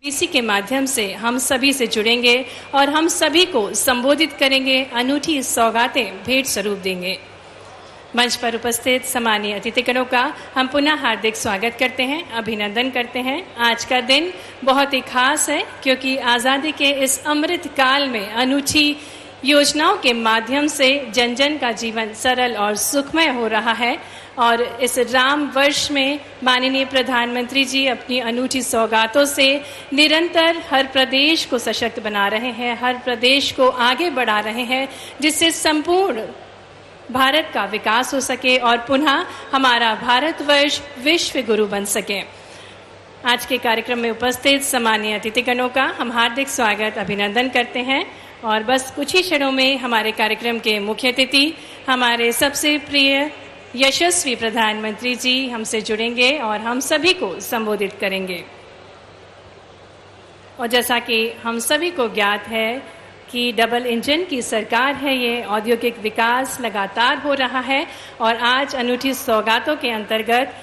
इसी के माध्यम से हम सभी से जुड़ेंगे और हम सभी को संबोधित करेंगे, अनूठी सौगातें भेंट स्वरूप देंगे। मंच पर उपस्थित सम्मानीय अतिथिगणों का हम पुनः हार्दिक स्वागत करते हैं, अभिनंदन करते हैं। आज का दिन बहुत ही खास है क्योंकि आज़ादी के इस अमृत काल में अनूठी योजनाओं के माध्यम से जन जन का जीवन सरल और सुखमय हो रहा है और इस राम वर्ष में माननीय प्रधानमंत्री जी अपनी अनूठी सौगातों से निरंतर हर प्रदेश को सशक्त बना रहे हैं, हर प्रदेश को आगे बढ़ा रहे हैं, जिससे संपूर्ण भारत का विकास हो सके और पुनः हमारा भारतवर्ष विश्व गुरु बन सके। आज के कार्यक्रम में उपस्थित सम्मानीय अतिथिगणों का हम हार्दिक स्वागत अभिनंदन करते हैं और बस कुछ ही क्षणों में हमारे कार्यक्रम के मुख्य अतिथि हमारे सबसे प्रिय यशस्वी प्रधानमंत्री जी हमसे जुड़ेंगे और हम सभी को संबोधित करेंगे। और जैसा कि हम सभी को ज्ञात है कि डबल इंजन की सरकार है, ये औद्योगिक विकास लगातार हो रहा है और आज अनूठी सौगातों के अंतर्गत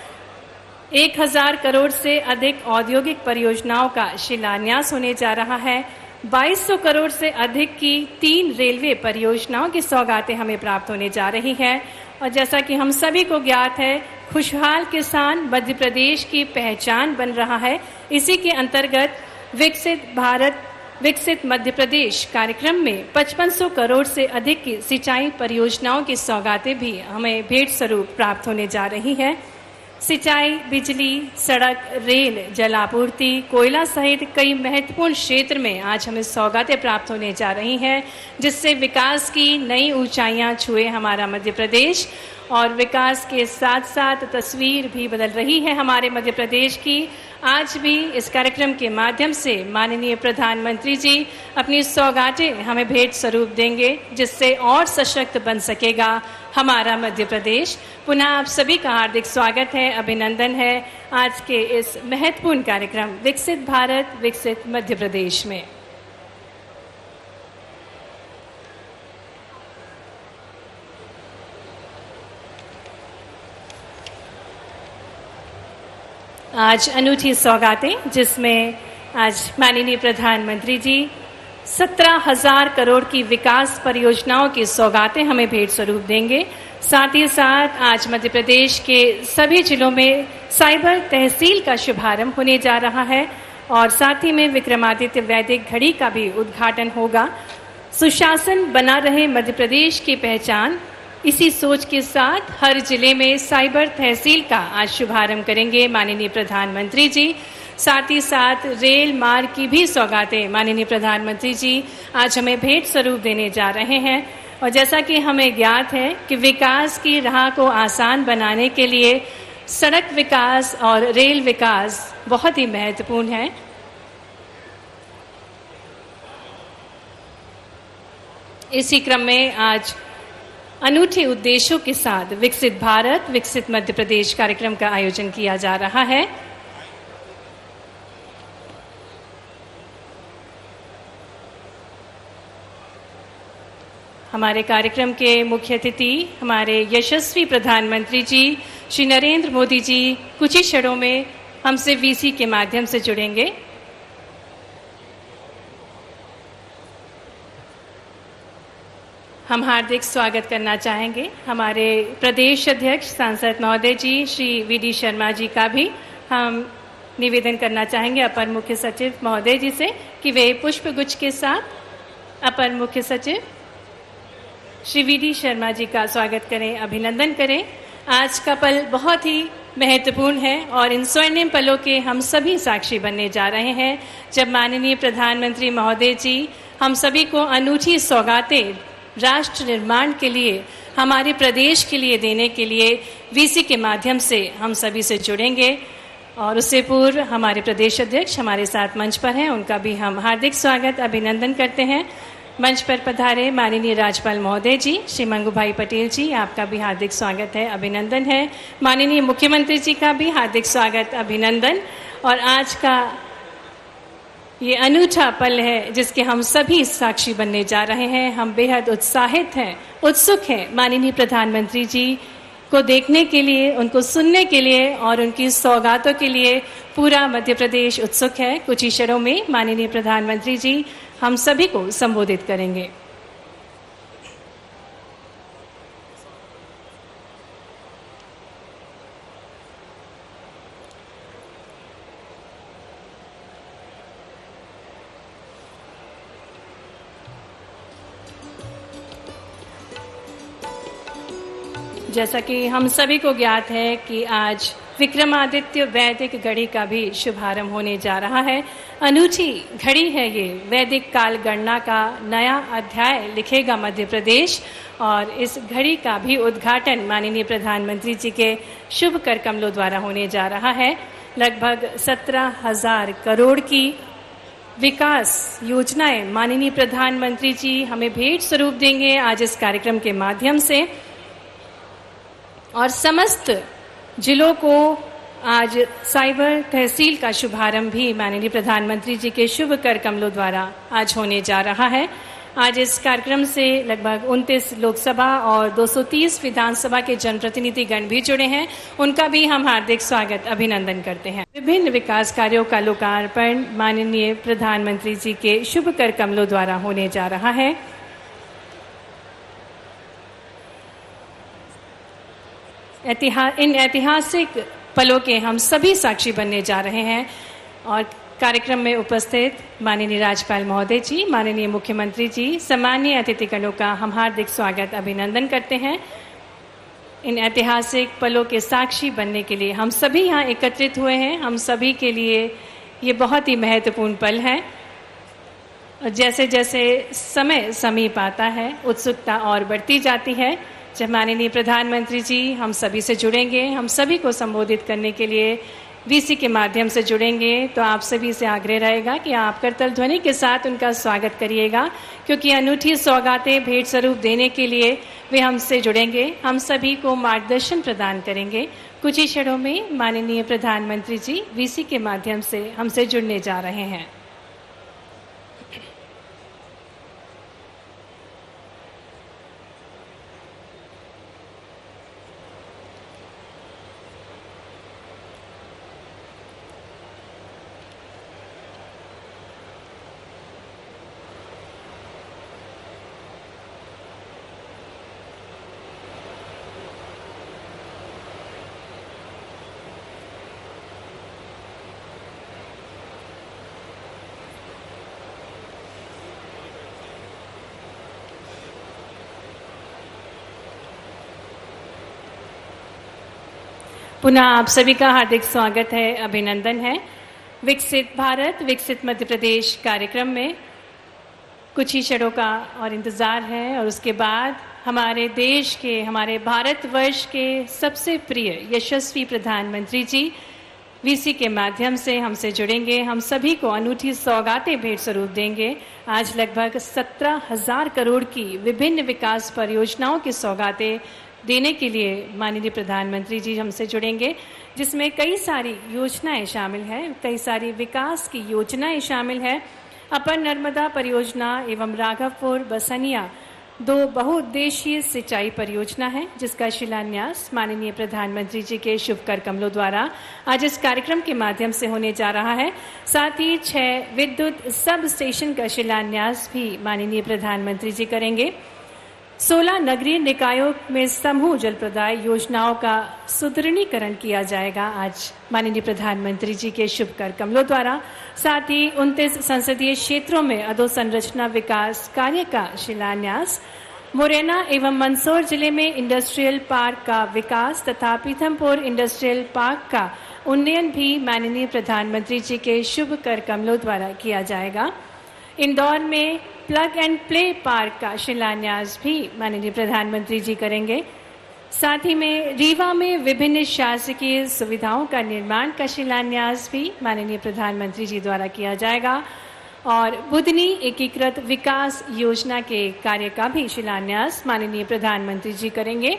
1000 करोड़ से अधिक औद्योगिक परियोजनाओं का शिलान्यास होने जा रहा है। 2200 करोड़ से अधिक की 3 रेलवे परियोजनाओं की सौगातें हमें प्राप्त होने जा रही हैं। और जैसा कि हम सभी को ज्ञात है, खुशहाल किसान मध्य प्रदेश की पहचान बन रहा है। इसी के अंतर्गत विकसित भारत विकसित मध्य प्रदेश कार्यक्रम में 5500 करोड़ से अधिक की सिंचाई परियोजनाओं की सौगातें भी हमें भेंट स्वरूप प्राप्त होने जा रही हैं। सिंचाई, बिजली, सड़क, रेल, जल आपूर्ति, कोयला सहित कई महत्वपूर्ण क्षेत्र में आज हमें सौगातें प्राप्त होने जा रही हैं, जिससे विकास की नई ऊंचाइयां छुए हमारा मध्य प्रदेश और विकास के साथ साथ तस्वीर भी बदल रही है हमारे मध्य प्रदेश की। आज भी इस कार्यक्रम के माध्यम से माननीय प्रधानमंत्री जी अपनी सौगातें हमें भेंट स्वरूप देंगे, जिससे और सशक्त बन सकेगा हमारा मध्य प्रदेश। पुनः आप सभी का हार्दिक स्वागत है, अभिनंदन है आज के इस महत्वपूर्ण कार्यक्रम विकसित भारत विकसित मध्य प्रदेश में। आज अनूठी सौगातें, जिसमें आज माननीय प्रधानमंत्री जी 17,000 करोड़ की विकास परियोजनाओं की सौगातें हमें भेंट स्वरूप देंगे। साथ ही साथ आज मध्य प्रदेश के सभी जिलों में साइबर तहसील का शुभारंभ होने जा रहा है और साथ ही में विक्रमादित्य वैदिक घड़ी का भी उद्घाटन होगा। सुशासन बना रहे मध्य प्रदेश की पहचान, इसी सोच के साथ हर जिले में साइबर तहसील का आज शुभारंभ करेंगे माननीय प्रधानमंत्री जी। साथ ही साथ रेल मार्ग की भी सौगातें माननीय प्रधानमंत्री जी आज हमें भेंट स्वरूप देने जा रहे हैं। और जैसा कि हमें ज्ञात है कि विकास की राह को आसान बनाने के लिए सड़क विकास और रेल विकास बहुत ही महत्वपूर्ण है। इसी क्रम में आज अनूठे उद्देश्यों के साथ विकसित भारत विकसित मध्य प्रदेश कार्यक्रम का आयोजन किया जा रहा है। हमारे कार्यक्रम के मुख्य अतिथि हमारे यशस्वी प्रधानमंत्री जी श्री नरेंद्र मोदी जी कुछ ही क्षणों में हमसे वीसी के माध्यम से जुड़ेंगे। हम हार्दिक स्वागत करना चाहेंगे हमारे प्रदेश अध्यक्ष सांसद महोदय जी श्री वीडी शर्मा जी का भी हम निवेदन करना चाहेंगे अपर मुख्य सचिव महोदय जी से कि वे पुष्प गुच्छ के साथ अपर मुख्य सचिव श्री वीडी शर्मा जी का स्वागत करें, अभिनंदन करें। आज का पल बहुत ही महत्वपूर्ण है और इन स्वर्णिम पलों के हम सभी साक्षी बनने जा रहे हैं, जब माननीय प्रधानमंत्री महोदय जी हम सभी को अनूठी सौगातें राष्ट्र निर्माण के लिए, हमारे प्रदेश के लिए देने के लिए वीसी के माध्यम से हम सभी से जुड़ेंगे। और उससे पूर्व हमारे प्रदेश अध्यक्ष हमारे साथ मंच पर हैं, उनका भी हम हार्दिक स्वागत अभिनंदन करते हैं। मंच पर पधारे माननीय राज्यपाल महोदय जी श्री मंगू भाई पटेल जी, आपका भी हार्दिक स्वागत है, अभिनंदन है। माननीय मुख्यमंत्री जी का भी हार्दिक स्वागत अभिनंदन। और आज का ये अनूठा पल है जिसके हम सभी साक्षी बनने जा रहे हैं। हम बेहद उत्साहित हैं, उत्सुक हैं माननीय प्रधानमंत्री जी को देखने के लिए, उनको सुनने के लिए और उनकी सौगातों के लिए पूरा मध्य प्रदेश उत्सुक है। कुछ ही क्षणों में माननीय प्रधानमंत्री जी हम सभी को संबोधित करेंगे। जैसा कि हम सभी को ज्ञात है कि आज विक्रमादित्य वैदिक घड़ी का भी शुभारंभ होने जा रहा है। अनूठी घड़ी है ये, वैदिक काल गणना का नया अध्याय लिखेगा मध्य प्रदेश और इस घड़ी का भी उद्घाटन माननीय प्रधानमंत्री जी के शुभ कर कमलों द्वारा होने जा रहा है। लगभग 17,000 करोड़ की विकास योजनाएं माननीय प्रधानमंत्री जी हमें भेंट स्वरूप देंगे आज इस कार्यक्रम के माध्यम से और समस्त जिलों को आज साइबर तहसील का शुभारंभ भी माननीय प्रधानमंत्री जी के शुभ कर कमलों द्वारा आज होने जा रहा है। आज इस कार्यक्रम से लगभग 29 लोकसभा और 230 विधानसभा के जनप्रतिनिधिगण भी जुड़े हैं। उनका भी हम हार्दिक स्वागत अभिनंदन करते हैं। विभिन्न विकास कार्यों का लोकार्पण माननीय प्रधानमंत्री जी के शुभ कर कमलों द्वारा होने जा रहा है। इन ऐतिहासिक पलों के हम सभी साक्षी बनने जा रहे हैं और कार्यक्रम में उपस्थित माननीय राज्यपाल महोदय जी, माननीय मुख्यमंत्री जी, सम्मानीय अतिथिगणों का हम हार्दिक स्वागत अभिनंदन करते हैं। इन ऐतिहासिक पलों के साक्षी बनने के लिए हम सभी यहाँ एकत्रित हुए हैं। हम सभी के लिए ये बहुत ही महत्वपूर्ण पल है। जैसे जैसे समय समीप आता है, उत्सुकता और बढ़ती जाती है। जब माननीय प्रधानमंत्री जी हम सभी से जुड़ेंगे, हम सभी को संबोधित करने के लिए वीसी के माध्यम से जुड़ेंगे, तो आप सभी से आग्रह रहेगा कि आप करतल ध्वनि के साथ उनका स्वागत करिएगा, क्योंकि अनूठी सौगातें भेंट स्वरूप देने के लिए वे हमसे जुड़ेंगे, हम सभी को मार्गदर्शन प्रदान करेंगे। कुछ ही क्षणों में माननीय प्रधानमंत्री जी वीसी के माध्यम से हमसे जुड़ने जा रहे हैं। पुनः आप सभी का हार्दिक स्वागत है, अभिनंदन है। विकसित भारत विकसित मध्य प्रदेश कार्यक्रम में कुछ ही क्षणों का और इंतज़ार है और उसके बाद हमारे देश के, हमारे भारतवर्ष के सबसे प्रिय यशस्वी प्रधानमंत्री जी वीसी के माध्यम से हमसे जुड़ेंगे, हम सभी को अनूठी सौगातें भेंट स्वरूप देंगे। आज लगभग 17,000 करोड़ की विभिन्न विकास परियोजनाओं की सौगातें देने के लिए माननीय प्रधानमंत्री जी हमसे जुड़ेंगे, जिसमें कई सारी योजनाएं शामिल हैं, कई सारी विकास की योजनाएं शामिल हैं। अपर नर्मदा परियोजना एवं राघवपुर बसनिया 2 बहुउद्देशीय सिंचाई परियोजना है, जिसका शिलान्यास माननीय प्रधानमंत्री जी के शुभ कर कमलों द्वारा आज इस कार्यक्रम के माध्यम से होने जा रहा है। साथ ही 6 विद्युत सब स्टेशन का शिलान्यास भी माननीय प्रधानमंत्री जी करेंगे। 16 नगरीय निकायों में समूह जल प्रदाय योजनाओं का सुदृढ़ीकरण किया जाएगा आज माननीय प्रधानमंत्री जी के शुभ कर कमलों द्वारा। साथ ही 29 संसदीय क्षेत्रों में अधोसंरचना विकास कार्य का शिलान्यास, मुरैना एवं मंदसौर जिले में इंडस्ट्रियल पार्क का विकास तथा पीथमपुर इंडस्ट्रियल पार्क का उन्नयन भी माननीय प्रधानमंत्री जी के शुभ कर कमलों द्वारा किया जाएगा। इंदौर में प्लग एंड प्ले पार्क का शिलान्यास भी माननीय प्रधानमंत्री जी करेंगे। साथ ही में रीवा में विभिन्न शासकीय सुविधाओं का निर्माण का शिलान्यास भी माननीय प्रधानमंत्री जी द्वारा किया जाएगा और बुधनी एकीकृत विकास योजना के कार्य का भी शिलान्यास माननीय प्रधानमंत्री जी करेंगे।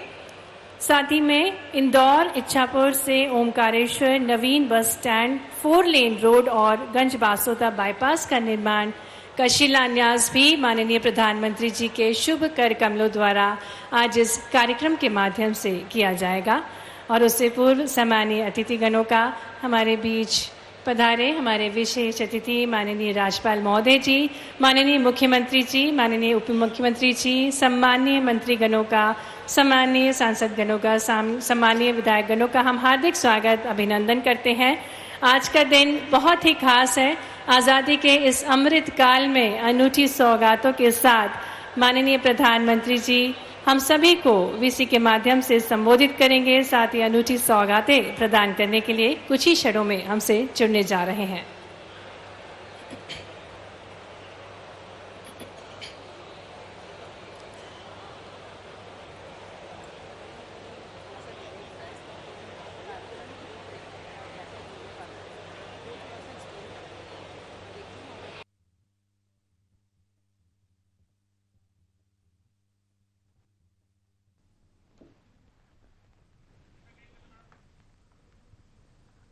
साथ ही में इंदौर इच्छापुर से ओमकारेश्वर नवीन बस स्टैंड 4 लेन रोड और गंज बासोदा बाईपास का निर्माण का शिलान्यास भी माननीय प्रधानमंत्री जी के शुभ कर कमलों द्वारा आज इस कार्यक्रम के माध्यम से किया जाएगा। और उससे पूर्व सम्मानीय अतिथिगणों का हमारे बीच पधारे हमारे विशेष अतिथि माननीय राज्यपाल महोदय जी, माननीय मुख्यमंत्री जी, माननीय उप मुख्यमंत्री जी, सम्मानीय मंत्रीगणों का, सम्मानीय सांसदगणों का, सम्मानीय विधायकगणों का हम हार्दिक स्वागत अभिनंदन करते हैं। आज का दिन बहुत ही खास है। आज़ादी के इस अमृत काल में अनूठी सौगातों के साथ माननीय प्रधानमंत्री जी हम सभी को वीसी के माध्यम से संबोधित करेंगे। साथ ही अनूठी सौगातें प्रदान करने के लिए कुछ ही क्षणों में हमसे जुड़ने जा रहे हैं।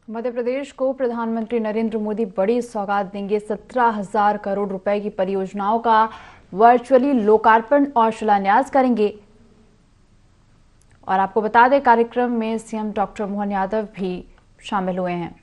मध्य प्रदेश को प्रधानमंत्री नरेंद्र मोदी बड़ी सौगात देंगे। 17,000 करोड़ रुपए की परियोजनाओं का वर्चुअली लोकार्पण और शिलान्यास करेंगे। और आपको बता दें, कार्यक्रम में सीएम डॉक्टर मोहन यादव भी शामिल हुए हैं।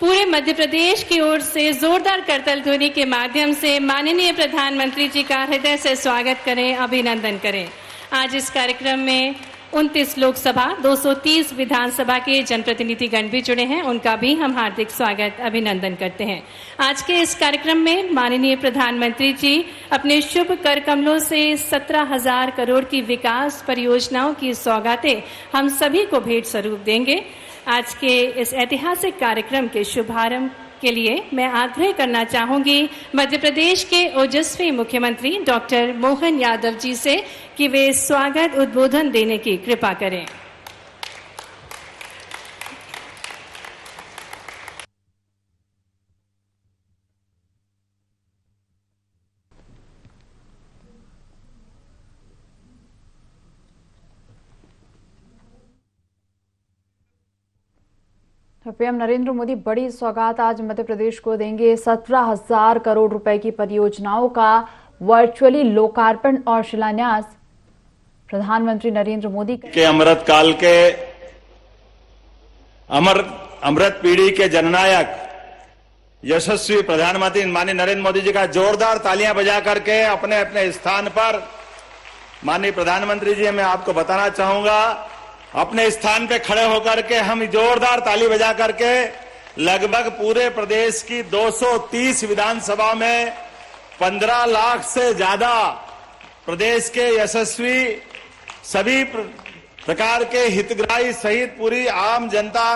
पूरे मध्य प्रदेश की ओर से जोरदार करतल ध्वनि के माध्यम से माननीय प्रधानमंत्री जी का हृदय से स्वागत करें, अभिनंदन करें। आज इस कार्यक्रम में 29 लोकसभा, 230 विधानसभा के जनप्रतिनिधिगण भी जुड़े हैं, उनका भी हम हार्दिक स्वागत अभिनंदन करते हैं। आज के इस कार्यक्रम में माननीय प्रधानमंत्री जी अपने शुभ कर कमलों से 17,000 करोड़ की विकास परियोजनाओं की सौगातें हम सभी को भेंट स्वरूप देंगे। आज के इस ऐतिहासिक कार्यक्रम के शुभारंभ के लिए मैं आग्रह करना चाहूंगी मध्य प्रदेश के ओजस्वी मुख्यमंत्री डॉक्टर मोहन यादव जी से कि वे स्वागत उद्बोधन देने की कृपा करें। पीएम नरेंद्र मोदी बड़ी सौगात आज मध्य प्रदेश को देंगे। 17,000 करोड़ रुपए की परियोजनाओं का वर्चुअली लोकार्पण और शिलान्यास प्रधानमंत्री नरेंद्र मोदी के अमृत काल के अमृत पीढ़ी के जननायक यशस्वी प्रधानमंत्री माननीय नरेंद्र मोदी जी का जोरदार तालियां बजा करके अपने अपने स्थान पर माननीय प्रधानमंत्री जी, मैं आपको बताना चाहूंगा, अपने स्थान पे खड़े होकर के हम जोरदार ताली बजा करके लगभग पूरे प्रदेश की 230 विधानसभा में 15 लाख से ज्यादा प्रदेश के यशस्वी सभी प्रकार के हितग्राही सहित पूरी आम जनता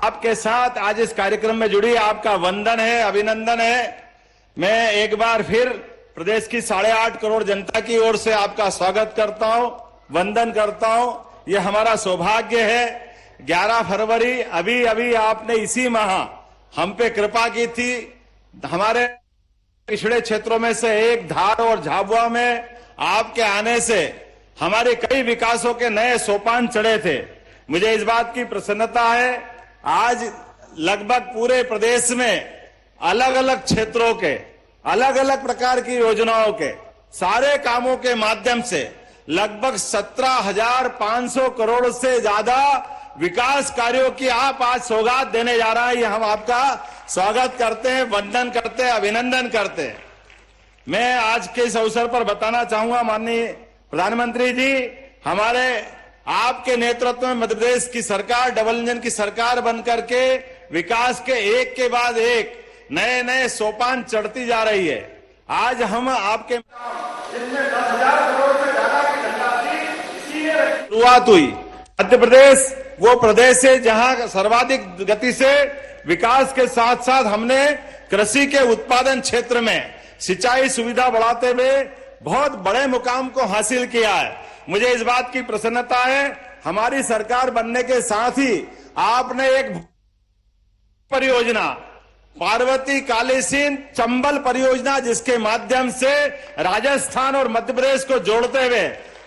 आपके साथ आज इस कार्यक्रम में जुड़ी। आपका वंदन है, अभिनंदन है। मैं एक बार फिर प्रदेश की 8.5 करोड़ जनता की ओर से आपका स्वागत करता हूं, वंदन करता हूं। ये हमारा सौभाग्य है। 11 फरवरी अभी आपने इसी माह हम पे कृपा की थी। हमारे पिछड़े क्षेत्रों में से एक धार और झाबुआ में आपके आने से हमारे कई विकासों के नए सोपान चढ़े थे। मुझे इस बात की प्रसन्नता है, आज लगभग पूरे प्रदेश में अलग अलग क्षेत्रों के अलग अलग प्रकार की योजनाओं के सारे कामों के माध्यम से लगभग 17,500 करोड़ से ज्यादा विकास कार्यों की आप आज सौगात देने जा रहा है। ये हम आपका स्वागत करते हैं, वंदन करते हैं, अभिनंदन करते हैं। मैं आज के इस अवसर पर बताना चाहूंगा माननीय प्रधानमंत्री जी, हमारे आपके नेतृत्व में मध्य प्रदेश की सरकार डबल इंजन की सरकार बनकर के विकास के एक के बाद एक नए नए सोपान चढ़ती जा रही है। आज हम आपके जिसमें 10,000 करोड़ से ज्यादा की धनराशि शुरुआत हुई। मध्य प्रदेश वो प्रदेश है जहां सर्वाधिक गति से विकास के साथ साथ हमने कृषि के उत्पादन क्षेत्र में सिंचाई सुविधा बढ़ाते हुए बहुत बड़े मुकाम को हासिल किया है। मुझे इस बात की प्रसन्नता है, हमारी सरकार बनने के साथ ही आपने एक परियोजना पार्वती कालीसिंध चंबल परियोजना जिसके माध्यम से राजस्थान और मध्य प्रदेश को जोड़ते हुए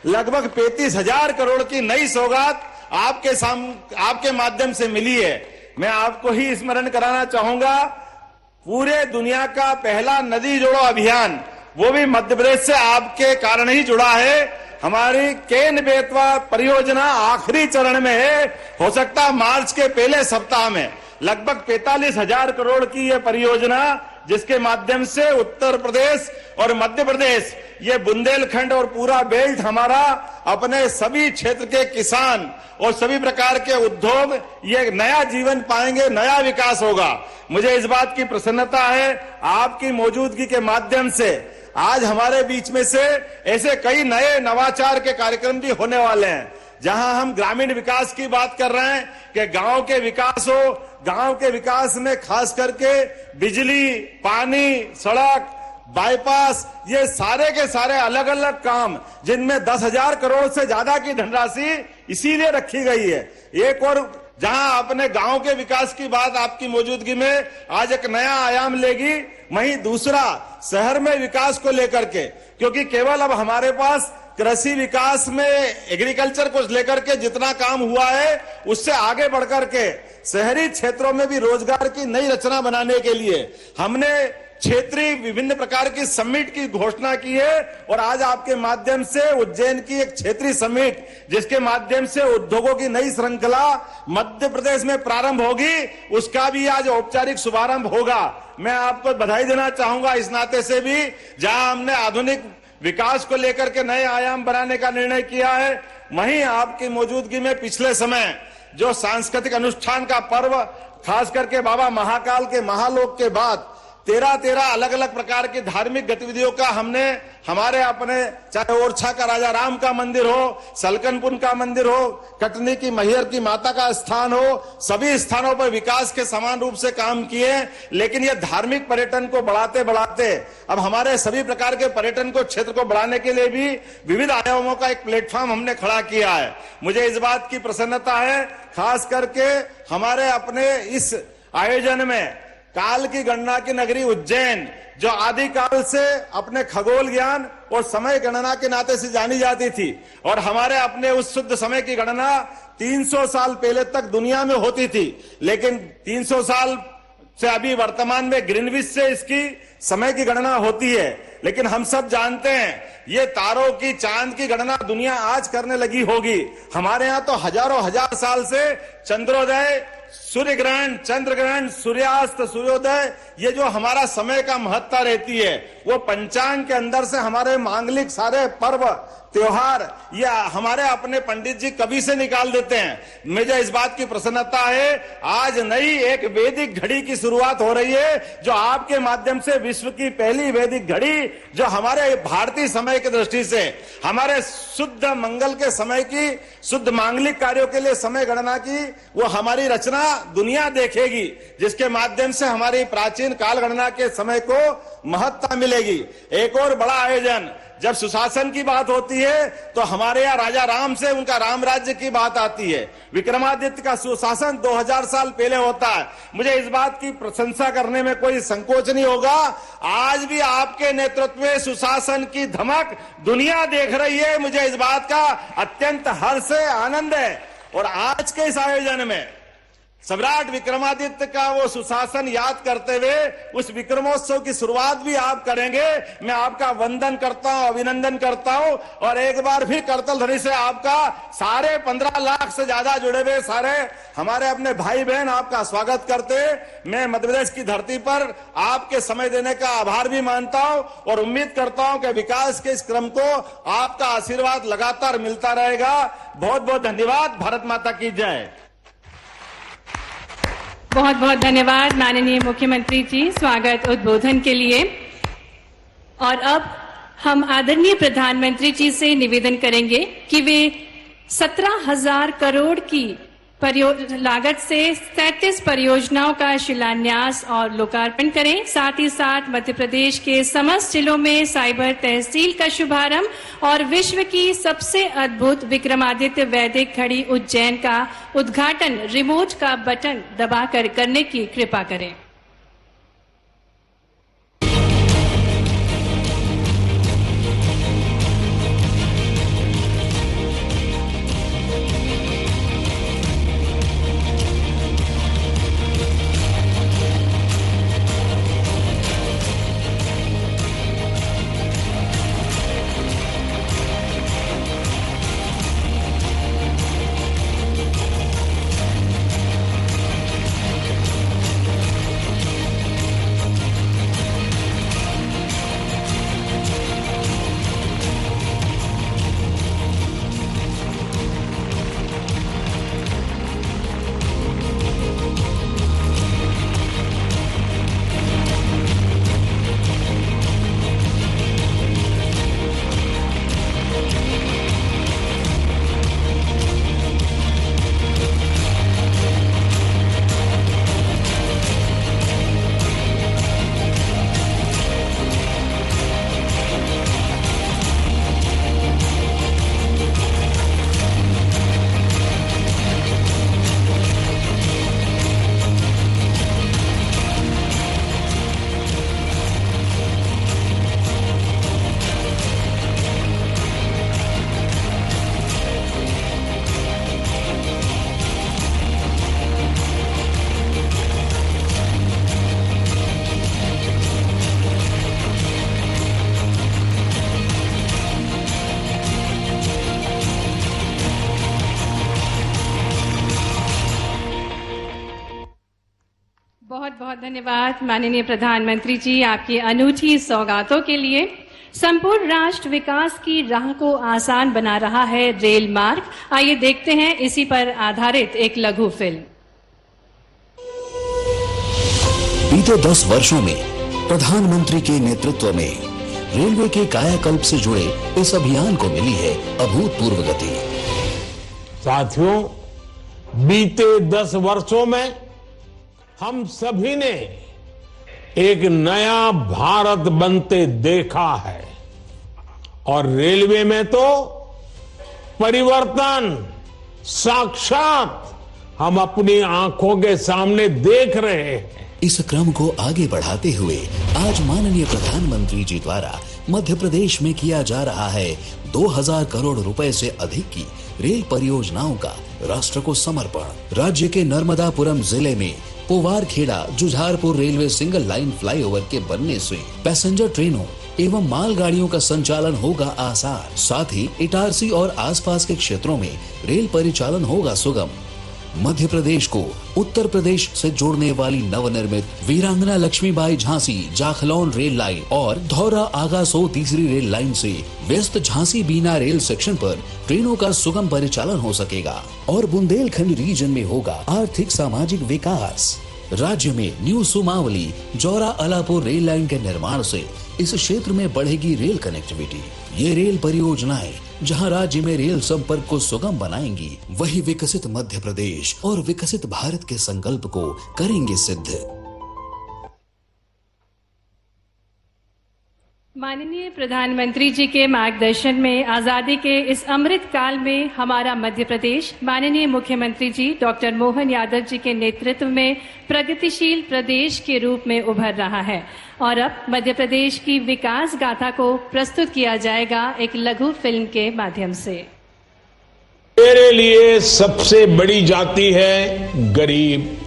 लगभग 35,000 करोड़ की नई सौगात आपके माध्यम से मिली है। मैं आपको ही स्मरण कराना चाहूंगा, पूरे दुनिया का पहला नदी जोड़ो अभियान वो भी मध्य प्रदेश से आपके कारण ही जुड़ा है। हमारी केन बेतवा परियोजना आखिरी चरण में है। हो सकता मार्च के पहले सप्ताह में लगभग 45,000 करोड़ की यह परियोजना, जिसके माध्यम से उत्तर प्रदेश और मध्य प्रदेश, ये बुंदेलखंड और पूरा बेल्ट हमारा अपने सभी क्षेत्र के किसान और सभी प्रकार के उद्योग ये नया जीवन पाएंगे, नया विकास होगा। मुझे इस बात की प्रसन्नता है आपकी मौजूदगी के माध्यम से आज हमारे बीच में से ऐसे कई नए नवाचार के कार्यक्रम भी होने वाले हैं, जहां हम ग्रामीण विकास की बात कर रहे हैं कि गांव के विकास हो। गांव के विकास में खास करके बिजली, पानी, सड़क, बाईपास, ये सारे के सारे अलग अलग काम, जिनमें 10,000 करोड़ से ज्यादा की धनराशि इसीलिए रखी गई है। एक और जहां अपने गांव के विकास की बात आपकी मौजूदगी में आज एक नया आयाम लेगी, वहीं दूसरा शहर में विकास को लेकर के, क्योंकि केवल अब हमारे पास कृषि विकास में एग्रीकल्चर को लेकर के जितना काम हुआ है, उससे आगे बढ़कर के शहरी क्षेत्रों में भी रोजगार की नई रचना बनाने के लिए हमने क्षेत्रीय विभिन्न प्रकार की समिट की घोषणा की है। और आज आपके माध्यम से उज्जैन की एक क्षेत्रीय समिट, जिसके माध्यम से उद्योगों की नई श्रृंखला मध्य प्रदेश में प्रारंभ होगी, उसका भी आज औपचारिक शुभारंभ होगा। मैं आपको बधाई देना चाहूंगा इस नाते से भी, जहां हमने आधुनिक विकास को लेकर के नए आयाम बनाने का निर्णय किया है, वहीं आपकी मौजूदगी में पिछले समय जो सांस्कृतिक अनुष्ठान का पर्व, खास करके बाबा महाकाल के महालोक के बाद 13 अलग अलग प्रकार की धार्मिक गतिविधियों का हमने हमारे अपने, चाहे ओरछा का राजा राम का मंदिर हो, सलकनपुर का मंदिर हो, कटनी की मैहर की माता का स्थान हो, सभी स्थानों पर विकास के समान रूप से काम किए। लेकिन ये धार्मिक पर्यटन को बढ़ाते बढ़ाते अब हमारे सभी प्रकार के पर्यटन को, क्षेत्र को बढ़ाने के लिए भी विविध आयामों का एक प्लेटफॉर्म हमने खड़ा किया है। मुझे इस बात की प्रसन्नता है, खास करके हमारे अपने इस आयोजन में काल की गणना की नगरी उज्जैन, जो आदिकाल से अपने खगोल ज्ञान और समय गणना के नाते से जानी जाती थी, और हमारे अपने उस शुद्ध समय की गणना 300 साल पहले तक दुनिया में होती थी। लेकिन 300 साल से अभी वर्तमान में ग्रीनविच से इसकी समय की गणना होती है। लेकिन हम सब जानते हैं ये तारों की, चांद की गणना दुनिया आज करने लगी होगी। हमारे यहाँ तो हजारों हजार साल से चंद्रोदय, सूर्य ग्रहण, चंद्र ग्रहण, सूर्यास्त, सूर्योदय, ये जो हमारा समय का महत्ता रहती है, वो पंचांग के अंदर से हमारे मांगलिक सारे पर्व त्योहार या हमारे अपने पंडित जी कभी से निकाल देते हैं। मुझे इस बात की प्रसन्नता है, आज नई एक वैदिक घड़ी की शुरुआत हो रही है, जो आपके माध्यम से विश्व की पहली वैदिक घड़ी, जो हमारे भारतीय समय की दृष्टि से हमारे शुद्ध मंगल के समय की, शुद्ध मांगलिक कार्यों के लिए समय गणना की वो हमारी रचना दुनिया देखेगी, जिसके माध्यम से हमारी प्राचीन काल गणना के समय को महत्ता मिलेगी। एक और बड़ा आयोजन, जब सुशासन की बात होती है तो हमारे यहाँ राजा राम से उनका राम राज्य की बात आती है। विक्रमादित्य का सुशासन 2000 साल पहले होता है। मुझे इस बात की प्रशंसा करने में कोई संकोच नहीं होगा, आज भी आपके नेतृत्व में सुशासन की धमक दुनिया देख रही है। मुझे इस बात का अत्यंत हर्ष है, आनंद है। और आज के इस आयोजन में सम्राट विक्रमादित्य का वो सुशासन याद करते हुए उस विक्रमोत्सव की शुरुआत भी आप करेंगे। मैं आपका वंदन करता हूं, अभिनंदन करता हूं, और एक बार भी करतल ध्वनि से आपका सारे 15 लाख से ज्यादा जुड़े हुए सारे हमारे अपने भाई बहन आपका स्वागत करते। मैं मध्य प्रदेश की धरती पर आपके समय देने का आभार भी मानता हूं और उम्मीद करता हूं कि विकास के इस क्रम को आपका आशीर्वाद लगातार मिलता रहेगा। बहुत बहुत धन्यवाद। भारत माता की जय। बहुत बहुत धन्यवाद माननीय मुख्यमंत्री जी स्वागत उद्बोधन के लिए। और अब हम आदरणीय प्रधानमंत्री जी से निवेदन करेंगे कि वे 17,000 करोड़ की लागत से 37 परियोजनाओं का शिलान्यास और लोकार्पण करें। साथ ही साथ मध्य प्रदेश के समस्त जिलों में साइबर तहसील का शुभारंभ और विश्व की सबसे अद्भुत विक्रमादित्य वैदिक घड़ी उज्जैन का उद्घाटन रिमोट का बटन दबाकर करने की कृपा करें। बहुत बहुत धन्यवाद माननीय प्रधानमंत्री जी आपकी अनूठी सौगातों के लिए। संपूर्ण राष्ट्र विकास की राह को आसान बना रहा है रेल मार्ग। आइए देखते हैं इसी पर आधारित एक लघु फिल्म। बीते 10 वर्षों में प्रधानमंत्री के नेतृत्व में रेलवे के कायाकल्प से जुड़े इस अभियान को मिली है अभूतपूर्व गति। साथियों, बीते 10 वर्षों में हम सभी ने एक नया भारत बनते देखा है और रेलवे में तो परिवर्तन साक्षात हम अपनी आंखों के सामने देख रहे हैं। इस क्रम को आगे बढ़ाते हुए आज माननीय प्रधानमंत्री जी द्वारा मध्य प्रदेश में किया जा रहा है 2000 करोड़ रुपए से अधिक की रेल परियोजनाओं का राष्ट्र को समर्पण। राज्य के नर्मदापुरम जिले में Powarkheda Jujharpur railway single line flyover के बनने से पैसेंजर ट्रेनों एवं मालगाड़ियों का संचालन होगा आसान। साथ ही इटारसी और आसपास के क्षेत्रों में रेल परिचालन होगा सुगम। मध्य प्रदेश को उत्तर प्रदेश से जोड़ने वाली नवनिर्मित वीरांगना लक्ष्मीबाई झांसी जाखलौन रेल लाइन और धौरा आगासो तीसरी रेल लाइन से व्यस्त झांसी बीना रेल सेक्शन पर ट्रेनों का सुगम परिचालन हो सकेगा और बुंदेलखंड रीजन में होगा आर्थिक सामाजिक विकास। राज्य में new Sumawali Joura Alapur rail line के निर्माण से इस क्षेत्र में बढ़ेगी रेल कनेक्टिविटी। ये रेल परियोजनाएं जहां राज्य में रेल संपर्क को सुगम बनाएंगी, वही विकसित मध्य प्रदेश और विकसित भारत के संकल्प को करेंगे सिद्ध। माननीय प्रधानमंत्री जी के मार्गदर्शन में आजादी के इस अमृत काल में हमारा मध्य प्रदेश माननीय मुख्यमंत्री जी डॉक्टर मोहन यादव जी के नेतृत्व में प्रगतिशील प्रदेश के रूप में उभर रहा है और अब मध्य प्रदेश की विकास गाथा को प्रस्तुत किया जाएगा एक लघु फिल्म के माध्यम से। मेरे लिए सबसे बड़ी जाति है गरीब,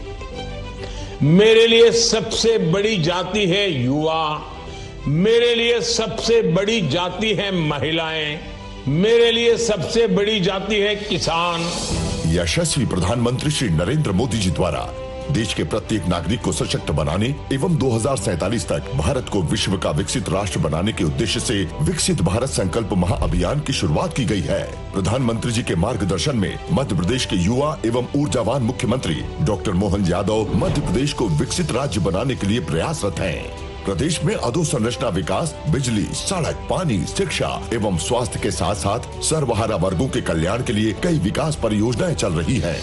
मेरे लिए सबसे बड़ी जाति है युवा, मेरे लिए सबसे बड़ी जाति है महिलाएं, मेरे लिए सबसे बड़ी जाति है किसान। यशस्वी प्रधानमंत्री श्री नरेंद्र मोदी जी द्वारा देश के प्रत्येक नागरिक को सशक्त बनाने एवं 2047 तक भारत को विश्व का विकसित राष्ट्र बनाने के उद्देश्य से विकसित भारत संकल्प महाअभियान की शुरुआत की गई है। प्रधानमंत्री जी के मार्गदर्शन में मध्य प्रदेश के युवा एवं ऊर्जावान मुख्यमंत्री डॉक्टर मोहन यादव मध्य प्रदेश को विकसित राज्य बनाने के लिए प्रयासरत हैं। प्रदेश में अधोसंरचना विकास, बिजली, सड़क, पानी, शिक्षा एवं स्वास्थ्य के साथ साथ सर्वहारा वर्गों के कल्याण के लिए कई विकास परियोजनाएं चल रही हैं।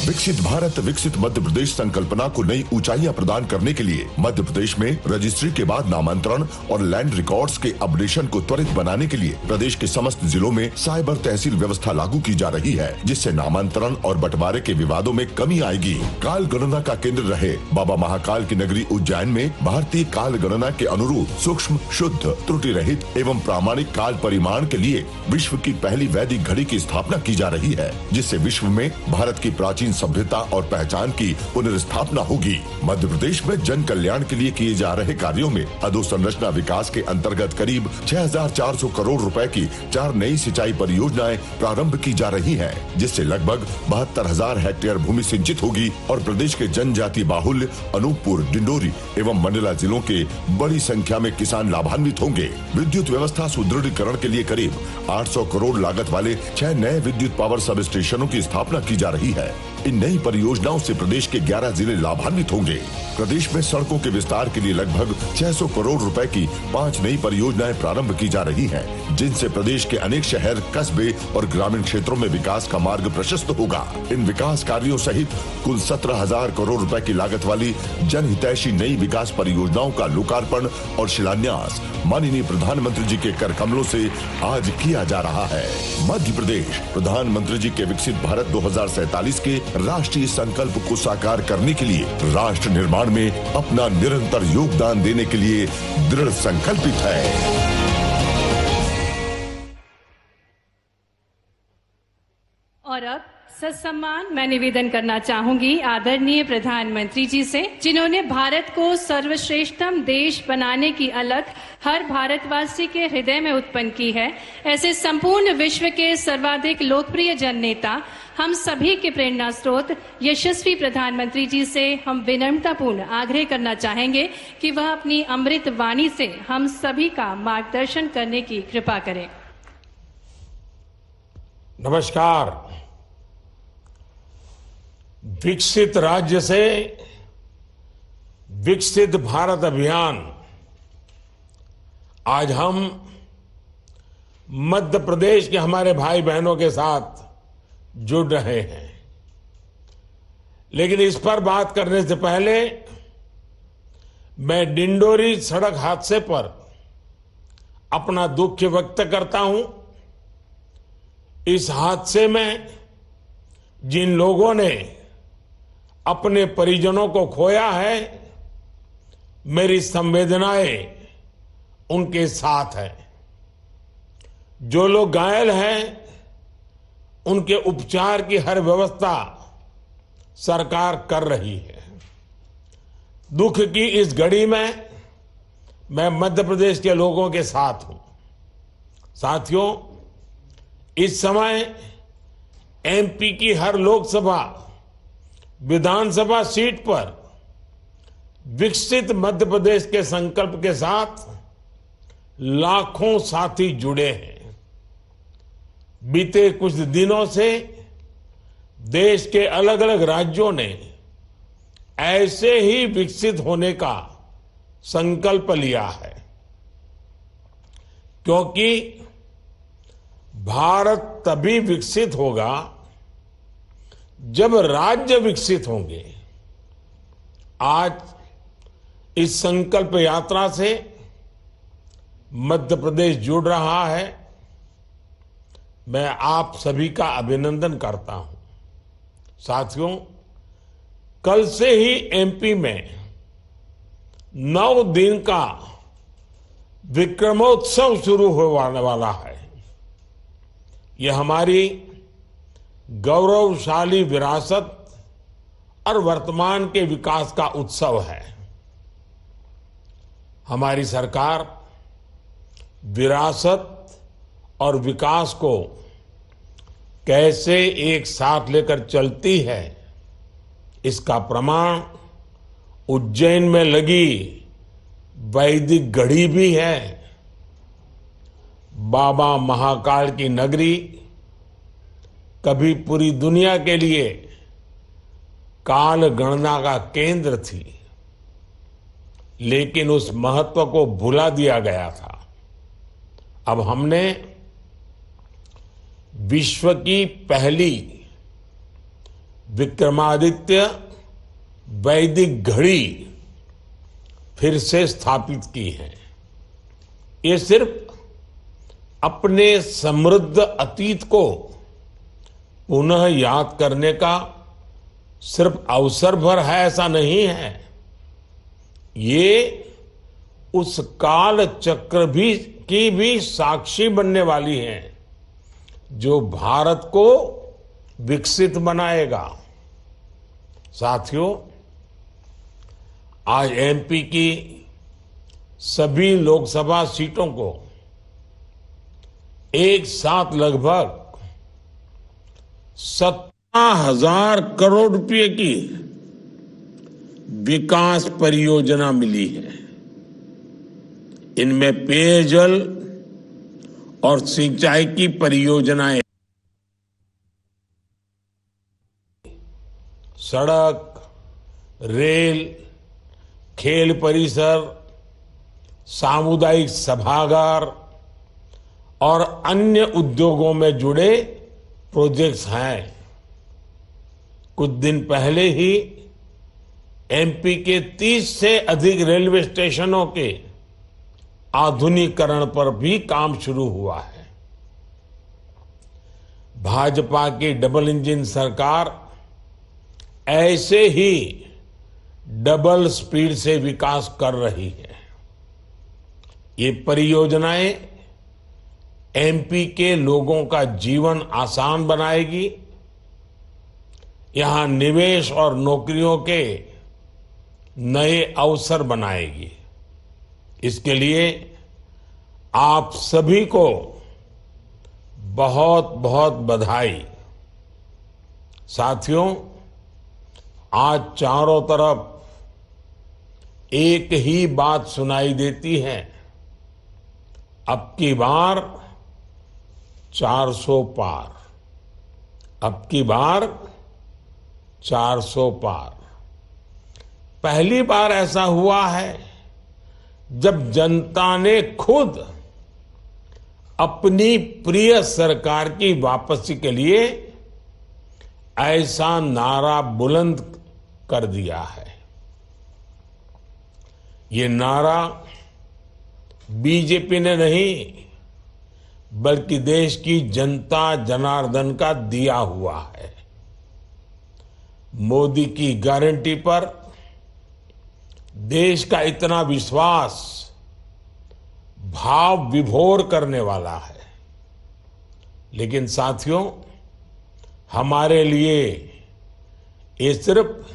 विकसित भारत विकसित मध्य प्रदेश संकल्पना को नई ऊंचाइयां प्रदान करने के लिए मध्य प्रदेश में रजिस्ट्री के बाद नामांतरण और लैंड रिकॉर्ड्स के अपडेशन को त्वरित बनाने के लिए प्रदेश के समस्त जिलों में साइबर तहसील व्यवस्था लागू की जा रही है, जिससे नामांतरण और बंटवारे के विवादों में कमी आएगी। काल गणना का केंद्र रहे बाबा महाकाल की नगरी उज्जैन में भारतीय काल गणना के अनुरूप सूक्ष्म, शुद्ध, त्रुटि रहित एवं प्रामाणिक काल परिमाण के लिए विश्व की पहली वैदिक घड़ी की स्थापना की जा रही है, जिससे विश्व में भारत की प्राचीन सभ्यता और पहचान की पुनर्स्थापना होगी। मध्य प्रदेश में जन कल्याण के लिए किए जा रहे कार्यों में अधोसंरचना विकास के अंतर्गत करीब 6400 करोड़ रुपए की 4 नई सिंचाई परियोजनाएं प्रारंभ की जा रही हैं, जिससे लगभग 72,000 हेक्टेयर भूमि सिंचित होगी और प्रदेश के जनजाति बाहुल्य अनूपपुर, डिंडोरी एवं मंडला जिलों के बड़ी संख्या में किसान लाभान्वित होंगे। विद्युत व्यवस्था सुदृढ़ीकरण के लिए करीब 800 करोड़ लागत वाले 6 नए विद्युत पावर सब स्टेशनों की स्थापना की जा रही है। इन नई परियोजनाओं से प्रदेश के 11 जिले लाभान्वित होंगे। प्रदेश में सड़कों के विस्तार के लिए लगभग 600 करोड़ रुपए की 5 नई परियोजनाएं प्रारंभ की जा रही हैं, जिनसे प्रदेश के अनेक शहर, कस्बे और ग्रामीण क्षेत्रों में विकास का मार्ग प्रशस्त होगा। इन विकास कार्यों सहित कुल 17,000 करोड़ रुपए की लागत वाली जनहितैषी नई विकास परियोजनाओं का लोकार्पण और शिलान्यास माननीय प्रधानमंत्री जी के कर कमलों से आज किया जा रहा है। मध्य प्रदेश प्रधानमंत्री जी के विकसित भारत 2047 के राष्ट्रीय संकल्प को साकार करने के लिए राष्ट्र निर्माण में अपना निरंतर योगदान देने के लिए दृढ़ संकल्पित है। और अब सत्सम्मान मैं निवेदन करना चाहूंगी आदरणीय प्रधानमंत्री जी से, जिन्होंने भारत को सर्वश्रेष्ठतम देश बनाने की अलख हर भारतवासी के हृदय में उत्पन्न की है। ऐसे संपूर्ण विश्व के सर्वाधिक लोकप्रिय जननेता हम सभी के प्रेरणा स्रोत यशस्वी प्रधानमंत्री जी से हम विनम्रतापूर्ण आग्रह करना चाहेंगे कि वह अपनी अमृत वाणी से हम सभी का मार्गदर्शन करने की कृपा करें। नमस्कार। विकसित राज्य से विकसित भारत अभियान आज हम मध्य प्रदेश के हमारे भाई बहनों के साथ जुड़ रहे हैं, लेकिन इस पर बात करने से पहले मैं डिंडोरी सड़क हादसे पर अपना दुख व्यक्त करता हूं। इस हादसे में जिन लोगों ने अपने परिजनों को खोया है, मेरी संवेदनाएं उनके साथ है। जो लोग घायल हैं, उनके उपचार की हर व्यवस्था सरकार कर रही है। दुख की इस घड़ी में मैं मध्य प्रदेश के लोगों के साथ हूं। साथियों, इस समय एमपी की हर लोकसभा विधानसभा सीट पर विकसित मध्य प्रदेश के संकल्प के साथ लाखों साथी जुड़े हैं। बीते कुछ दिनों से देश के अलग अलग राज्यों ने ऐसे ही विकसित होने का संकल्प लिया है, क्योंकि भारत तभी विकसित होगा जब राज्य विकसित होंगे। आज इस संकल्प यात्रा से मध्य प्रदेश जुड़ रहा है। मैं आप सभी का अभिनंदन करता हूं। साथियों, कल से ही एमपी में 9 दिन का विक्रमोत्सव शुरू होने वाला है। यह हमारी गौरवशाली विरासत और वर्तमान के विकास का उत्सव है। हमारी सरकार विरासत और विकास को कैसे एक साथ लेकर चलती है, इसका प्रमाण उज्जैन में लगी वैदिक घड़ी भी है। बाबा महाकाल की नगरी कभी पूरी दुनिया के लिए काल गणना का केंद्र थी, लेकिन उस महत्व को भुला दिया गया था। अब हमने विश्व की पहली विक्रमादित्य वैदिक घड़ी फिर से स्थापित की है। ये सिर्फ अपने समृद्ध अतीत को पुनः याद करने का सिर्फ अवसर भर है, ऐसा नहीं है। ये उस काल चक्र की भी साक्षी बनने वाली है जो भारत को विकसित बनाएगा। साथियों, आज एमपी की सभी लोकसभा सीटों को एक साथ लगभग 17,000 करोड़ रुपए की विकास परियोजना मिली है। इनमें पेयजल और सिंचाई की परियोजनाएं, सड़क, रेल, खेल परिसर, सामुदायिक सभागार और अन्य उद्योगों में जुड़े प्रोजेक्ट्स हैं। कुछ दिन पहले ही एमपी के 30 से अधिक रेलवे स्टेशनों के आधुनिकीकरण पर भी काम शुरू हुआ है। भाजपा की डबल इंजन सरकार ऐसे ही डबल स्पीड से विकास कर रही है। ये परियोजनाएं एमपी के लोगों का जीवन आसान बनाएगी, यहां निवेश और नौकरियों के नए अवसर बनाएगी। इसके लिए आप सभी को बहुत बहुत बधाई। साथियों, आज चारों तरफ एक ही बात सुनाई देती है, अब की बार 400 पार, अब की बार 400 पार। पहली बार ऐसा हुआ है जब जनता ने खुद अपनी प्रिय सरकार की वापसी के लिए ऐसा नारा बुलंद कर दिया है। ये नारा बीजेपी ने नहीं, बल्कि देश की जनता जनार्दन का दिया हुआ है। मोदी की गारंटी पर देश का इतना विश्वास भाव विभोर करने वाला है। लेकिन साथियों, हमारे लिए ये सिर्फ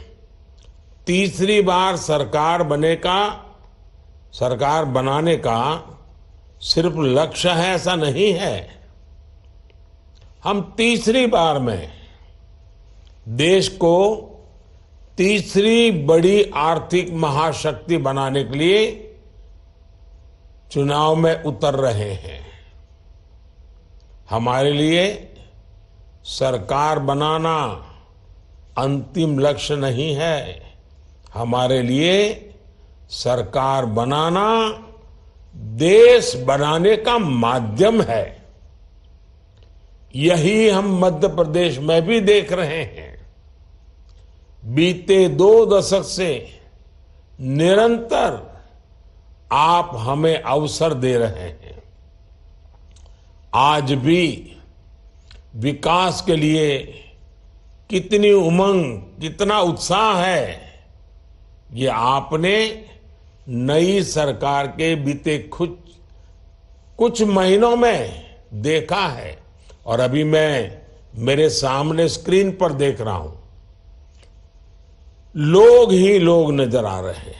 तीसरी बार सरकार बनाने का सिर्फ लक्ष्य है, ऐसा नहीं है। हम तीसरी बार में देश को तीसरी बड़ी आर्थिक महाशक्ति बनाने के लिए चुनाव में उतर रहे हैं। हमारे लिए सरकार बनाना अंतिम लक्ष्य नहीं है, हमारे लिए सरकार बनाना देश बनाने का माध्यम है। यही हम मध्य प्रदेश में भी देख रहे हैं। बीते 2 दशक से निरंतर आप हमें अवसर दे रहे हैं। आज भी विकास के लिए कितनी उमंग, कितना उत्साह है, ये आपने नई सरकार के बीते कुछ महीनों में देखा है। और अभी मैं मेरे सामने स्क्रीन पर देख रहा हूं, लोग ही लोग नजर आ रहे हैं।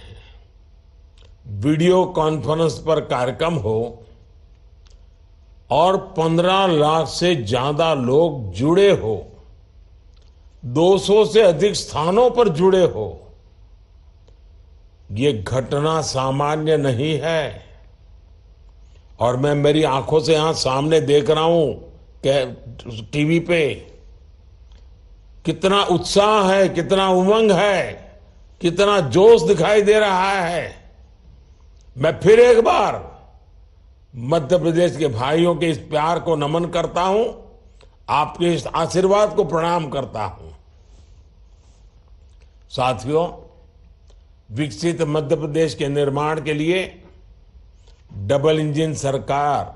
वीडियो कॉन्फ्रेंस पर कार्यक्रम हो और 15 लाख से ज्यादा लोग जुड़े हो, 200 से अधिक स्थानों पर जुड़े हो, ये घटना सामान्य नहीं है। और मैं मेरी आंखों से यहां सामने देख रहा हूं कि टीवी पे कितना उत्साह है, कितना उमंग है, कितना जोश दिखाई दे रहा है। मैं फिर एक बार मध्य प्रदेश के भाइयों के इस प्यार को नमन करता हूं, आपके इस आशीर्वाद को प्रणाम करता हूं। साथियों, विकसित मध्य प्रदेश के निर्माण के लिए डबल इंजन सरकार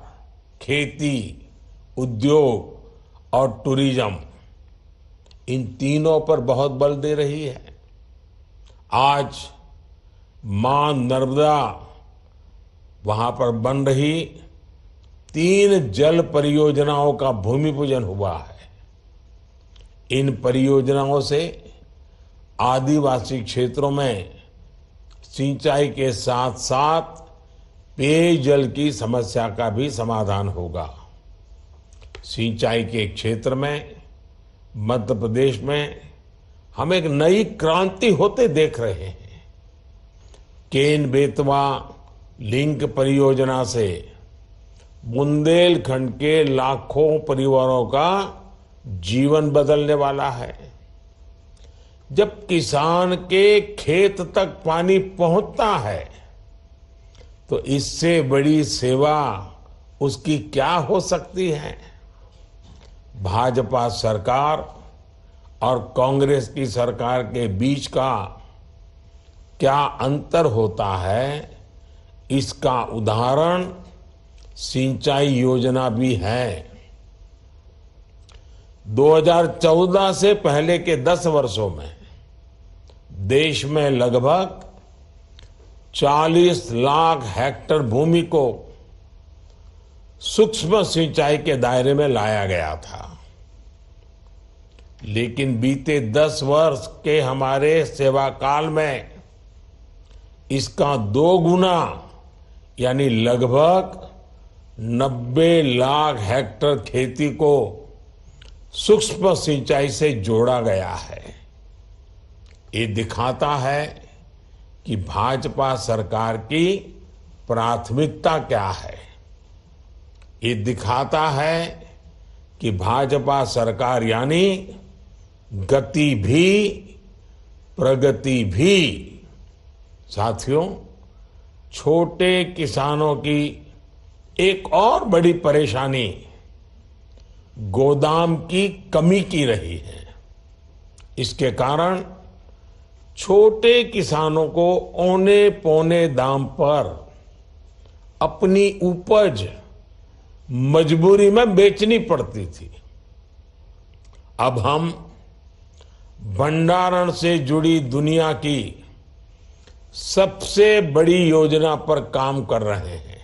खेती, उद्योग और टूरिज्म, इन तीनों पर बहुत बल दे रही है। आज मां नर्मदा, वहां पर बन रही 3 जल परियोजनाओं का भूमि पूजन हुआ है। इन परियोजनाओं से आदिवासी क्षेत्रों में सिंचाई के साथ साथ पेयजल की समस्या का भी समाधान होगा। सिंचाई के क्षेत्र में मध्य प्रदेश में हम एक नई क्रांति होते देख रहे हैं। केन बेतवा लिंक परियोजना से बुंदेलखंड के लाखों परिवारों का जीवन बदलने वाला है। जब किसान के खेत तक पानी पहुंचता है तो इससे बड़ी सेवा उसकी क्या हो सकती है। भाजपा सरकार और कांग्रेस की सरकार के बीच का क्या अंतर होता है, इसका उदाहरण सिंचाई योजना भी है। 2014 से पहले के 10 वर्षों में देश में लगभग 40 लाख हेक्टेयर भूमि को सूक्ष्म सिंचाई के दायरे में लाया गया था। लेकिन बीते 10 वर्ष के हमारे सेवा काल में इसका 2 गुना यानी लगभग 90 लाख हेक्टेयर खेती को सूक्ष्म सिंचाई से जोड़ा गया है। ये दिखाता है कि भाजपा सरकार की प्राथमिकता क्या है। ये दिखाता है कि भाजपा सरकार यानी गति भी प्रगति भी। साथियों, छोटे किसानों की एक और बड़ी परेशानी गोदाम की कमी की रही है। इसके कारण छोटे किसानों को औने पौने दाम पर अपनी उपज मजबूरी में बेचनी पड़ती थी। अब हम भंडारण से जुड़ी दुनिया की सबसे बड़ी योजना पर काम कर रहे हैं।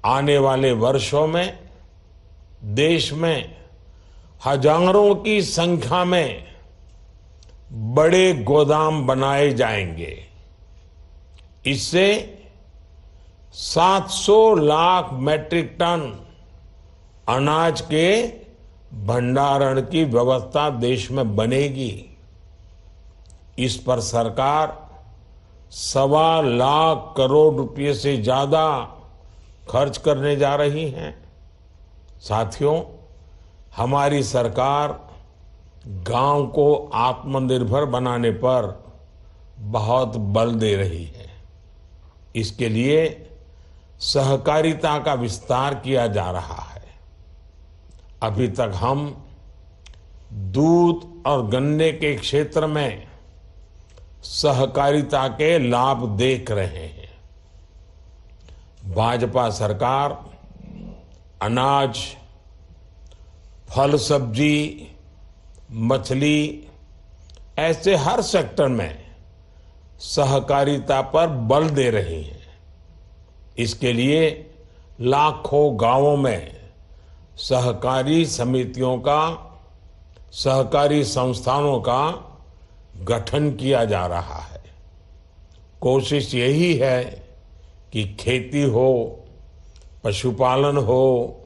आने वाले वर्षों में देश में हजारों की संख्या में बड़े गोदाम बनाए जाएंगे। इससे 700 लाख मैट्रिक टन अनाज के भंडारण की व्यवस्था देश में बनेगी। इस पर सरकार 1.25 लाख करोड़ रुपए से ज्यादा खर्च करने जा रही है। साथियों, हमारी सरकार गांव को आत्मनिर्भर बनाने पर बहुत बल दे रही है। इसके लिए सहकारिता का विस्तार किया जा रहा है। अभी तक हम दूध और गन्ने के क्षेत्र में सहकारिता के लाभ देख रहे हैं। भाजपा सरकार अनाज, फल सब्जी, मछली ऐसे हर सेक्टर में सहकारिता पर बल दे रही है। इसके लिए लाखों गांवों में सहकारी समितियों का, सहकारी संस्थानों का गठन किया जा रहा है। कोशिश यही है कि खेती हो, पशुपालन हो,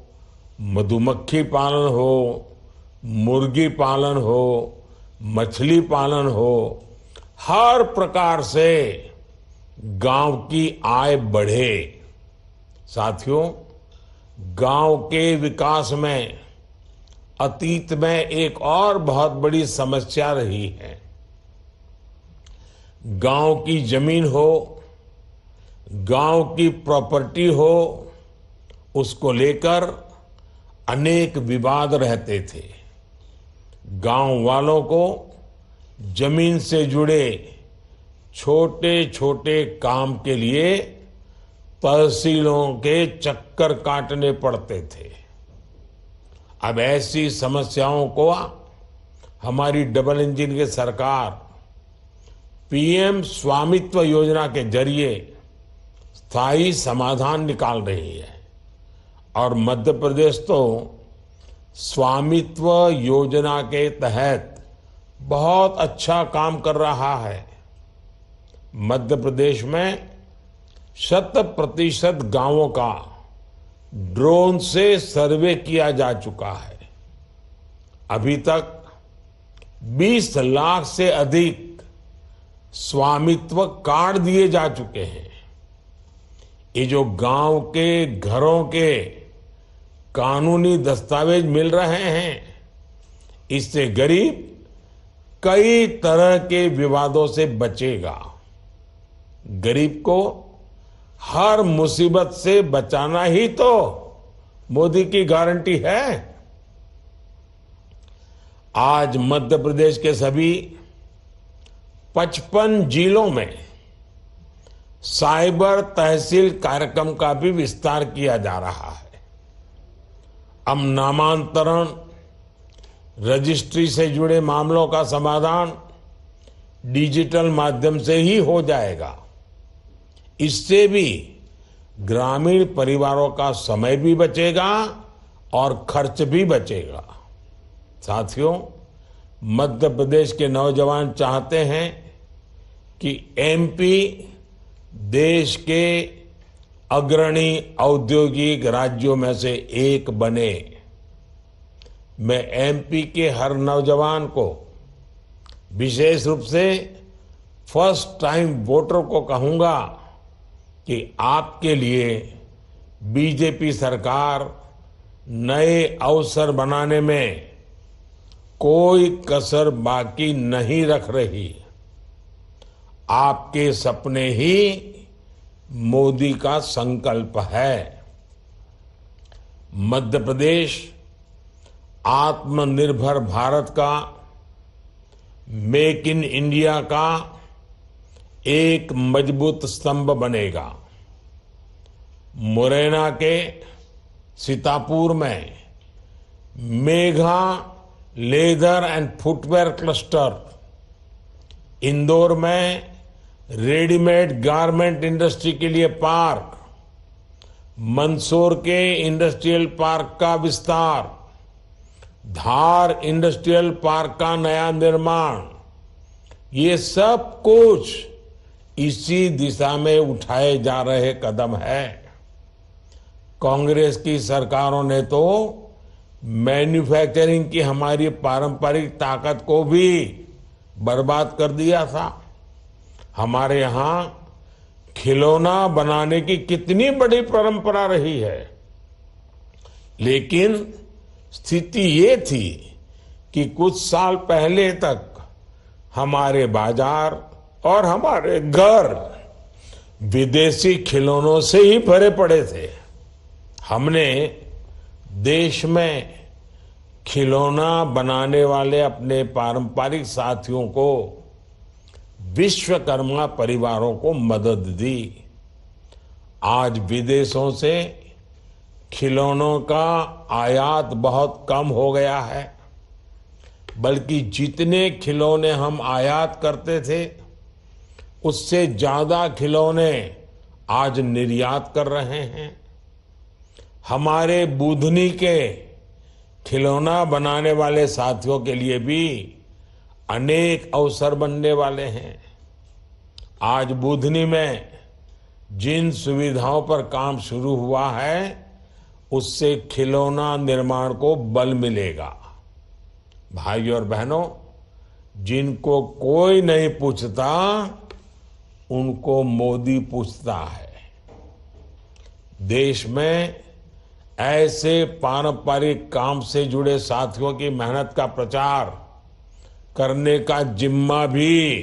मधुमक्खी पालन हो, मुर्गी पालन हो, मछली पालन हो, हर प्रकार से गांव की आय बढ़े। साथियों, गांव के विकास में अतीत में एक और बहुत बड़ी समस्या रही है। गांव की जमीन हो, गांव की प्रॉपर्टी हो, उसको लेकर अनेक विवाद रहते थे। गांव वालों को जमीन से जुड़े छोटे छोटे काम के लिए तहसीलों के चक्कर काटने पड़ते थे। अब ऐसी समस्याओं को हमारी डबल इंजन की सरकार पीएम स्वामित्व योजना के जरिए स्थायी समाधान निकाल रही है। और मध्य प्रदेश तो स्वामित्व योजना के तहत बहुत अच्छा काम कर रहा है। मध्य प्रदेश में 100% गांवों का ड्रोन से सर्वे किया जा चुका है। अभी तक 20 लाख से अधिक स्वामित्व कार्ड दिए जा चुके हैं। ये जो गांव के घरों के कानूनी दस्तावेज मिल रहे हैं, इससे गरीब कई तरह के विवादों से बचेगा। गरीब को हर मुसीबत से बचाना ही तो मोदी की गारंटी है। आज मध्य प्रदेश के सभी 55 जिलों में साइबर तहसील कार्यक्रम का भी विस्तार किया जा रहा है। अब नामांतरण, रजिस्ट्री से जुड़े मामलों का समाधान डिजिटल माध्यम से ही हो जाएगा। इससे भी ग्रामीण परिवारों का समय भी बचेगा और खर्च भी बचेगा। साथियों, मध्य प्रदेश के नौजवान चाहते हैं कि एमपी देश के अग्रणी औद्योगिक राज्यों में से एक बने। मैं एमपी के हर नौजवान को, विशेष रूप से फर्स्ट टाइम वोटर को कहूंगा कि आपके लिए बीजेपी सरकार नए अवसर बनाने में कोई कसर बाकी नहीं रख रही। आपके सपने ही मोदी का संकल्प है। मध्य प्रदेश आत्मनिर्भर भारत का, मेक इन इंडिया का एक मजबूत स्तंभ बनेगा। मुरैना के सीतापुर में Megha leather and footwear cluster, Indore में रेडीमेड गारमेंट इंडस्ट्री के लिए पार्क, मंदसौर के इंडस्ट्रियल पार्क का विस्तार, धार इंडस्ट्रियल पार्क का नया निर्माण, ये सब कुछ इसी दिशा में उठाए जा रहे कदम है। कांग्रेस की सरकारों ने तो मैन्युफैक्चरिंग की हमारी पारंपरिक ताकत को भी बर्बाद कर दिया था। हमारे यहां खिलौना बनाने की कितनी बड़ी परंपरा रही है, लेकिन स्थिति ये थी कि कुछ साल पहले तक हमारे बाजार और हमारे घर विदेशी खिलौनों से ही भरे पड़े थे। हमने देश में खिलौना बनाने वाले अपने पारंपरिक साथियों को, विश्वकर्मा परिवारों को मदद दी। आज विदेशों से खिलौनों का आयात बहुत कम हो गया है, बल्कि जितने खिलौने हम आयात करते थे उससे ज्यादा खिलौने आज निर्यात कर रहे हैं। हमारे बुधनी के खिलौना बनाने वाले साथियों के लिए भी अनेक अवसर बनने वाले हैं। आज बुधनी में जिन सुविधाओं पर काम शुरू हुआ है उससे खिलौना निर्माण को बल मिलेगा। भाई और बहनों, जिनको कोई नहीं पूछता उनको मोदी पूछता है। देश में ऐसे पारंपरिक काम से जुड़े साथियों की मेहनत का प्रचार करने का जिम्मा भी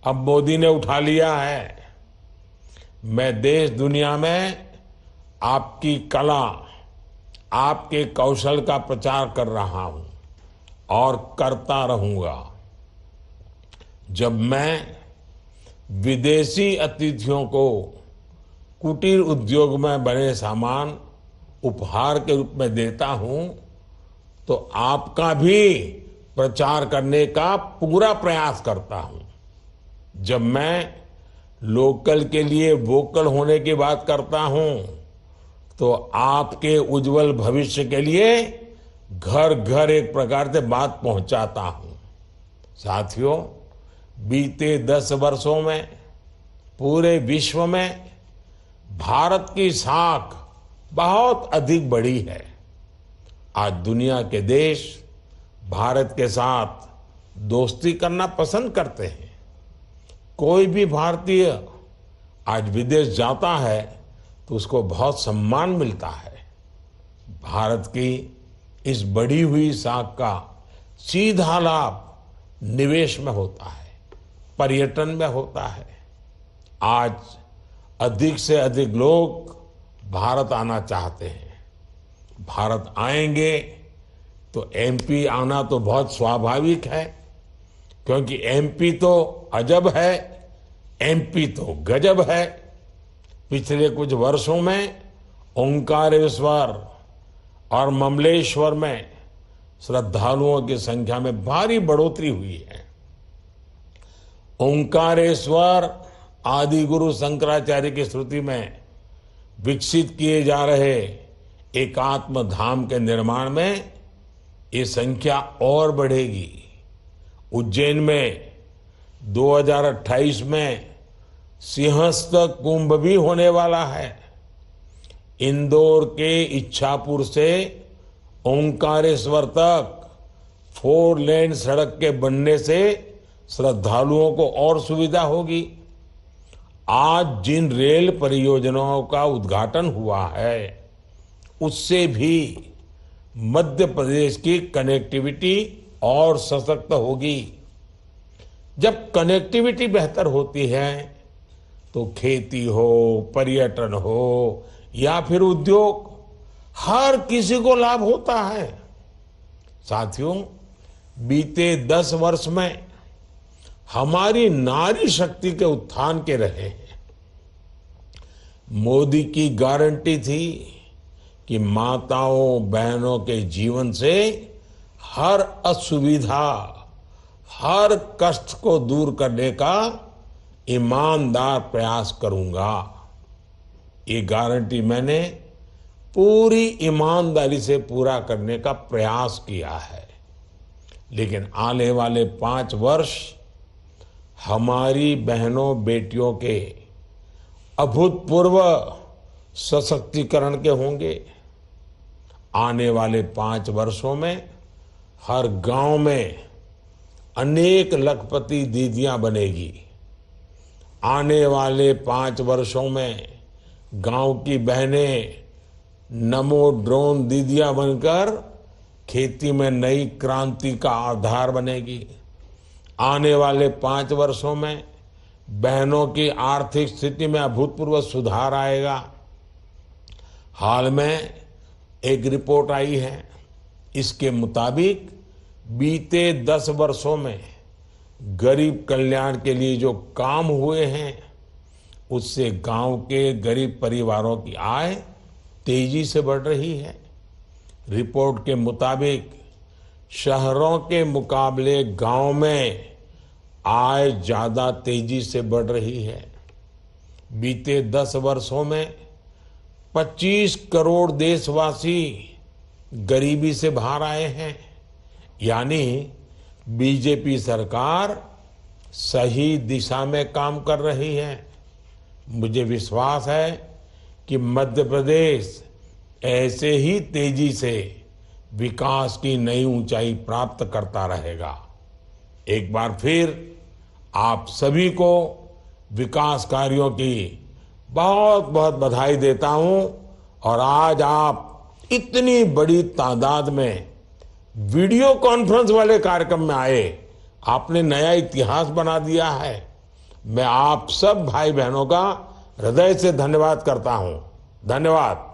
अब मोदी ने उठा लिया है। मैं देश दुनिया में आपकी कला, आपके कौशल का प्रचार कर रहा हूं और करता रहूंगा। जब मैं विदेशी अतिथियों को कुटीर उद्योग में बने सामान उपहार के रूप में देता हूं तो आपका भी प्रचार करने का पूरा प्रयास करता हूं। जब मैं लोकल के लिए वोकल होने की बात करता हूं तो आपके उज्जवल भविष्य के लिए घर घर एक प्रकार से बात पहुंचाता हूं। साथियों, बीते 10 वर्षों में पूरे विश्व में भारत की साख बहुत अधिक बढ़ी है। आज दुनिया के देश भारत के साथ दोस्ती करना पसंद करते हैं। कोई भी भारतीय आज विदेश जाता है तो उसको बहुत सम्मान मिलता है। भारत की इस बढ़ी हुई साख का सीधा लाभ निवेश में होता है, पर्यटन में होता है। आज अधिक से अधिक लोग भारत आना चाहते हैं। भारत आएंगे तो एमपी आना तो बहुत स्वाभाविक है, क्योंकि एमपी तो अजब है, एमपी तो गजब है। पिछले कुछ वर्षों में ओंकारेश्वर और ममलेश्वर में श्रद्धालुओं की संख्या में भारी बढ़ोतरी हुई है। ओंकारेश्वर आदि गुरु शंकराचार्य की स्मृति में विकसित किए जा रहे एकात्म धाम के निर्माण में ये संख्या और बढ़ेगी। उज्जैन में 2028 में सिंहस्थ कुंभ भी होने वाला है। इंदौर के इच्छापुर से ओंकारेश्वर तक 4 लेन सड़क के बनने से श्रद्धालुओं को और सुविधा होगी। आज जिन रेल परियोजनाओं का उद्घाटन हुआ है उससे भी मध्य प्रदेश की कनेक्टिविटी और सशक्त होगी। जब कनेक्टिविटी बेहतर होती है तो खेती हो, पर्यटन हो या फिर उद्योग, हर किसी को लाभ होता है। साथियों, बीते 10 वर्ष में हमारी नारी शक्ति के उत्थान के रहे हैं। मोदी की गारंटी थी कि माताओं बहनों के जीवन से हर असुविधा, हर कष्ट को दूर करने का ईमानदार प्रयास करूंगा। ये गारंटी मैंने पूरी ईमानदारी से पूरा करने का प्रयास किया है। लेकिन आने वाले 5 वर्ष हमारी बहनों बेटियों के अभूतपूर्व सशक्तिकरण के होंगे। आने वाले 5 वर्षों में हर गांव में अनेक लखपति दीदियां बनेगी। आने वाले 5 वर्षों में गांव की बहनें नमो ड्रोन दीदियां बनकर खेती में नई क्रांति का आधार बनेगी। आने वाले 5 वर्षों में बहनों की आर्थिक स्थिति में अभूतपूर्व सुधार आएगा। हाल में एक रिपोर्ट आई है, इसके मुताबिक बीते 10 वर्षों में गरीब कल्याण के लिए जो काम हुए हैं उससे गांव के गरीब परिवारों की आय तेजी से बढ़ रही है। रिपोर्ट के मुताबिक शहरों के मुकाबले गांव में आय ज्यादा तेजी से बढ़ रही है। बीते 10 वर्षों में 25 करोड़ देशवासी गरीबी से बाहर आए हैं। यानी बीजेपी सरकार सही दिशा में काम कर रही है। मुझे विश्वास है कि मध्य प्रदेश ऐसे ही तेजी से विकास की नई ऊंचाई प्राप्त करता रहेगा। एक बार फिर आप सभी को विकास कार्यों की बहुत बहुत बधाई देता हूं। और आज आप इतनी बड़ी तादाद में वीडियो कॉन्फ्रेंस वाले कार्यक्रम में आए, आपने नया इतिहास बना दिया है। मैं आप सब भाई बहनों का हृदय से धन्यवाद करता हूं। धन्यवाद।